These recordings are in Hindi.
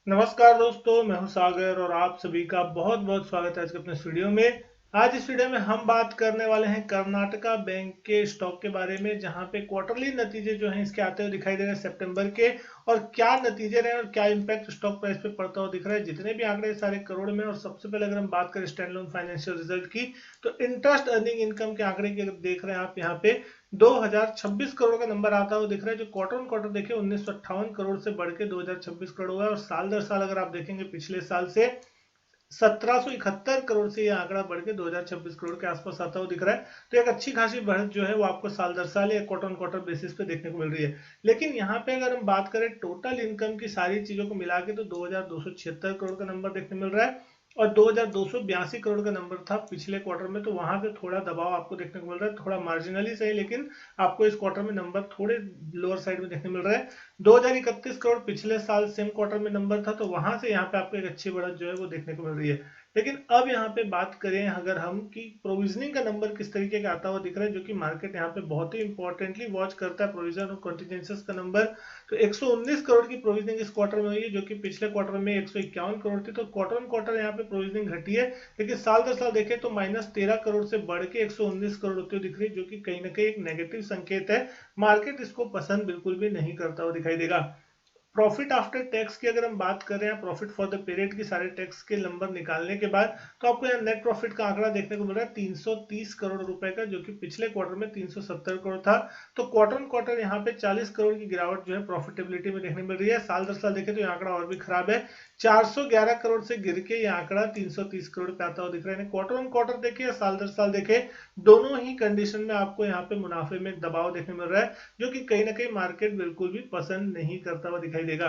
नमस्कार दोस्तों, मैं हूं सागर और आप सभी का बहुत बहुत स्वागत है आज के अपने इस वीडियो में। आज इस वीडियो में हम बात करने वाले हैं कर्नाटका बैंक के स्टॉक के बारे में, जहां पे क्वार्टरली नतीजे जो हैं इसके आते हुए दिखाई दे रहे हैं सितंबर के। और क्या नतीजे रहे और क्या इंपैक्ट स्टॉक प्राइस पे पड़ता हुआ दिख रहा है। जितने भी आंकड़े सारे करोड़ में। और सबसे पहले अगर हम बात करें स्टैंड अलोन फाइनेंशियल रिजल्ट की, तो इंटरेस्ट अर्निंग इनकम के आंकड़े की अगर देख रहे हैं आप यहाँ पे 2026 करोड़ का नंबर आता हुआ दिख रहा है, जो क्वार्टर ऑन क्वार्टर देखे 1958 करोड़ से बढ़ के 2026 करोड़ हुआ है। और साल दर साल अगर आप देखेंगे पिछले साल से 1771 करोड़ से यह आंकड़ा बढ़ के 2026 करोड़ के आसपास आता हुआ दिख रहा है। तो एक अच्छी खासी बढ़त जो है वो आपको साल दर साल या क्वार्टर ऑन क्वार्टर बेसिस पे देखने को मिल रही है। लेकिन यहाँ पे अगर हम बात करें टोटल इनकम की सारी चीजों को मिला के, तो 2276 करोड़ का नंबर देखने मिल रहा है। और 2282 करोड़ का नंबर था पिछले क्वार्टर में। तो वहां पे थोड़ा दबाव आपको देखने को मिल रहा है, थोड़ा मार्जिनली सही, लेकिन आपको इस क्वार्टर में नंबर थोड़े लोअर साइड में देखने मिल रहा है। 2031 करोड़ पिछले साल सेम क्वार्टर में नंबर था, तो वहां से यहाँ पे आपको एक अच्छी बढ़त जो है वो देखने को मिल रही है। लेकिन अब यहाँ पे बात करें अगर हम कि प्रोविजनिंग का नंबर किस तरीके का आता हुआ दिख रहा है, जो कि मार्केट यहाँ पे बहुत ही इंपॉर्टेंटली वॉच करता है, प्रोविजन और कॉन्टिजेंसीज का नंबर। तो 119 करोड़ की प्रोविजनिंग इस क्वार्टर में हुई है, जो कि पिछले क्वार्टर में 151 करोड़ थी। तो क्वार्टर ऑन क्वार्टर यहाँ पे प्रोविजनिंग घटी है। लेकिन साल दर साल देखें तो -13 करोड़ से बढ़ के 119 करोड़ होती हुई दिख रही है, जो कि कहीं ना कहीं एक नेगेटिव संकेत है। मार्केट इसको पसंद बिल्कुल भी नहीं करता हुआ दिखाई देगा। प्रॉफिट आफ्टर टैक्स की अगर हम बात करें, प्रॉफिट फॉर द पीरियड की सारे टैक्स के नंबर निकालने के बाद, तो आपको यहाँ नेट प्रॉफिट का आंकड़ा देखने को मिल रहा है 330 करोड़ रुपए का, जो कि पिछले क्वार्टर में 370 करोड़ था। तो क्वार्टर ऑन क्वार्टर यहाँ पे 40 करोड़ की गिरावट जो है प्रॉफिटेबिलिटी में देखने मिल रही है। साल दर साल देखें तो यह आंकड़ा और भी खराब है, 411 करोड़ से गिर के यह आंकड़ा 330 करोड़ पे आता हुआ दिख रहा है। क्वार्टर ऑन क्वार्टर देखे या साल दर साल देखे, दोनों ही कंडीशन में आपको यहाँ पे मुनाफे में दबाव देखने मिल रहा है, जो कि कहीं ना कहीं मार्केट बिल्कुल भी पसंद नहीं करता हुआ दिखाई देगा।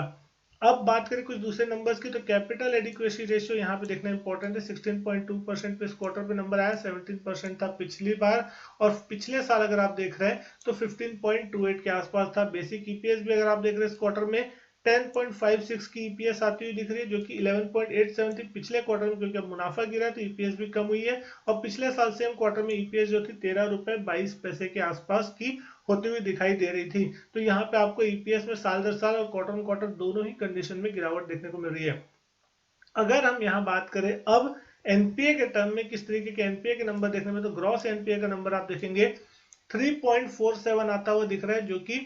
अब बात करें कुछ दूसरे नंबर्स की, तो कैपिटल एडिक्वेसी रेशियो यहाँ पे देखना इंपॉर्टेंट है। 16.2% पे इस क्वार्टर पे नंबर आया, 17% था पिछली बार। और पिछले साल अगर आप देख रहे हैं तो 15.28 के आसपास था। बेसिक ईपीएस भी अगर आप देख रहे हैं इस क्वार्टर में 10.56 की ईपीएस आती हुई दिख रही है, जो कि 11.87 थी पिछले क्वार्टर में। क्योंकि अब मुनाफा गिरा है तो ईपीएस भी कम हुई है। और पिछले साल सेम क्वार्टर में ईपीएस जो थी 13 रुपए 22 पैसे के आसपास की होती हुई दिखाई दे रही थी। तो यहाँ पे आपको ईपीएस में साल दर साल और क्वार्टर ऑन क्वार्टर दोनों ही कंडीशन में गिरावट देखने को मिल रही है। अगर हम यहाँ बात करें अब एनपीए के टर्म में किस तरीके के एनपीए के नंबर देखने में, तो ग्रॉस एनपीए का नंबर आप देखेंगे 3.47 आता हुआ दिख रहा है, जो कि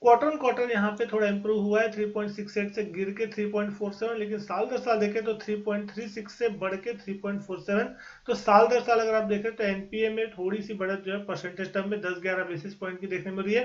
क्वार्टर ऑन क्वार्टर यहाँ पे थोड़ा इंप्रूव हुआ है, 3.68 से गिर के 3.47। लेकिन साल दर साल देखें तो 3.36 से बढ़ के 3.47। तो साल दर साल अगर आप देखें तो एनपीए में थोड़ी सी बढ़त जो है परसेंटेज टर्म में 10-11 बेसिस पॉइंट की देखने मिल रही है।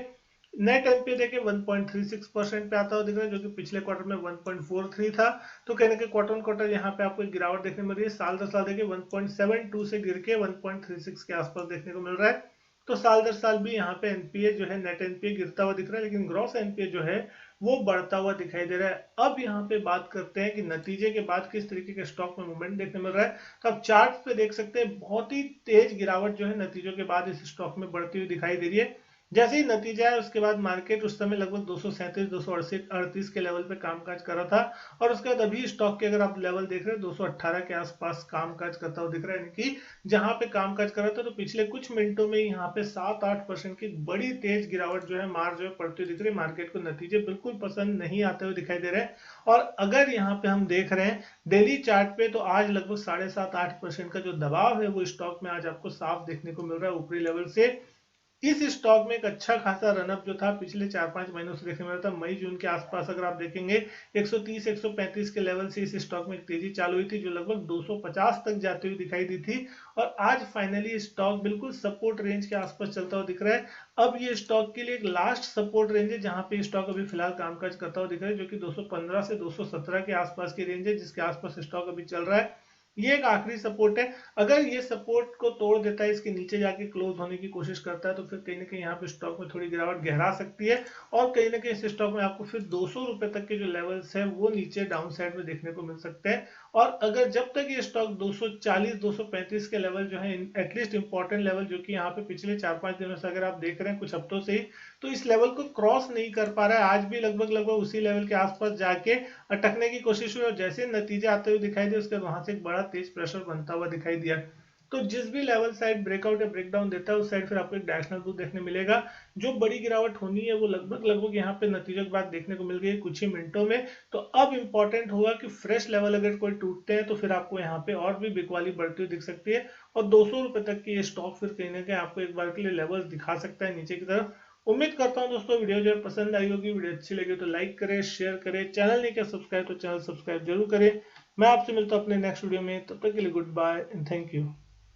नेट एनपीए देखे 1.36% पे आता हुआ दिख रहा है, जो कि पिछले क्वार्टर में 1.43 था। तो कहने के क्वार्टर ऑन क्वार्टर यहाँ पे आपको एक गिरावट देखने मिल रही है। साल दर साल देखिए 1.72 से गिर के 1.36 के आसपास देखने को मिल रहा है। तो साल दर साल भी यहाँ पे एनपीए जो है, नेट एनपीए गिरता हुआ दिख रहा है, लेकिन ग्रॉस एनपीए जो है वो बढ़ता हुआ दिखाई दे रहा है। अब यहाँ पे बात करते हैं कि नतीजे के बाद किस तरीके के स्टॉक में मूवमेंट देखने मिल रहा है। तो आप चार्ट पे देख सकते हैं बहुत ही तेज गिरावट जो है नतीजों के बाद इस स्टॉक में बढ़ती हुई दिखाई दे रही है। जैसे ही नतीजा है उसके बाद मार्केट उस समय लगभग 237 238 के लेवल पे कामकाज कर रहा था। और उसके बाद अभी स्टॉक के अगर आप लेवल देख रहे हैं 218 के आसपास कामकाज करता हुआ दिख रहा है। यानी कि जहां पे कामकाज कर रहा था, तो पिछले कुछ मिनटों में यहाँ पे 7-8% की बड़ी तेज गिरावट जो है, मार जो है पड़ती हुई दिख रही है। मार्केट को नतीजे बिल्कुल पसंद नहीं आते हुए दिखाई दे रहे हैं। और अगर यहाँ पे हम देख रहे हैं डेली चार्ट पे, तो आज लगभग 7.5-8% का जो दबाव है वो स्टॉक में आज आपको साफ देखने को मिल रहा है ऊपरी लेवल से। इस स्टॉक में एक अच्छा खासा रनअप जो था पिछले 4-5 महीनों से देखने में था। मई जून के आसपास अगर आप देखेंगे 130-135 के लेवल से इस स्टॉक में एक तेजी चालू हुई थी, जो लगभग 250 तक जाती हुई दिखाई दी थी। और आज फाइनली स्टॉक बिल्कुल सपोर्ट रेंज के आसपास चलता हुआ दिख रहा है। अब ये स्टॉक के लिए एक लास्ट सपोर्ट रेंज है, जहां पे स्टॉक अभी फिलहाल कामकाज करता हुआ दिख रहा है, जो कि 215 से 217 के आसपास की रेंज है, जिसके आसपास स्टॉक अभी चल रहा है। ये एक आखिरी सपोर्ट है। अगर ये सपोर्ट को तोड़ देता है, इसके नीचे जाके क्लोज होने की कोशिश करता है, तो फिर कहीं ना कहीं यहाँ पे स्टॉक में थोड़ी गिरावट गहरा सकती है। और कहीं ना कहीं इस स्टॉक में आपको फिर 200 रुपए तक के जो लेवल्स है वो नीचे डाउन साइड में देखने को मिल सकते हैं। और अगर जब तक ये स्टॉक 240-235 के लेवल जो है, एटलीस्ट इंपॉर्टेंट लेवल, जो कि यहाँ पे पिछले 4-5 दिनों से अगर आप देख रहे हैं कुछ हफ्तों से ही, तो इस लेवल को क्रॉस नहीं कर पा रहा है। आज भी लगभग लगभग उसी लेवल के आसपास जाके अटकने की कोशिश हुई, और जैसे नतीजे आते हुए दिखाई दिए उसके बाद वहां से एक बड़ा तेज प्रेशर बनता हुआ दिखाई दिया। तो जिस भी लेवल साइड ब्रेकआउट या ब्रेकडाउन देता है उस साइड फिर आपको एक डायरेक्शनल व्यू देखने मिलेगा। जो बड़ी गिरावट होनी है वो लगभग यहाँ पे नतीजों के बाद देखने को मिल गई कुछ ही मिनटों में। तो अब इंपॉर्टेंट होगा कि फ्रेश लेवल अगर कोई टूटते हैं तो फिर आपको यहाँ पे और भी बिकवाली बढ़ती हुई दिख सकती है और 200 रुपए तक की ये स्टॉक फिर कहीं ना कहीं आपको एक बार के लिए लेवल्स दिखा सकता है नीचे की तरफ। उम्मीद करता हूं दोस्तों वीडियो जो पसंद आई होगी, वीडियो अच्छी लगी तो लाइक करें, शेयर करें, चैनल नहीं किया सब्सक्राइब तो चैनल सब्सक्राइब जरूर करें। मैं आपसे मिलता हूं अपने नेक्स्ट वीडियो में, तब तक के लिए goodbye and thank you.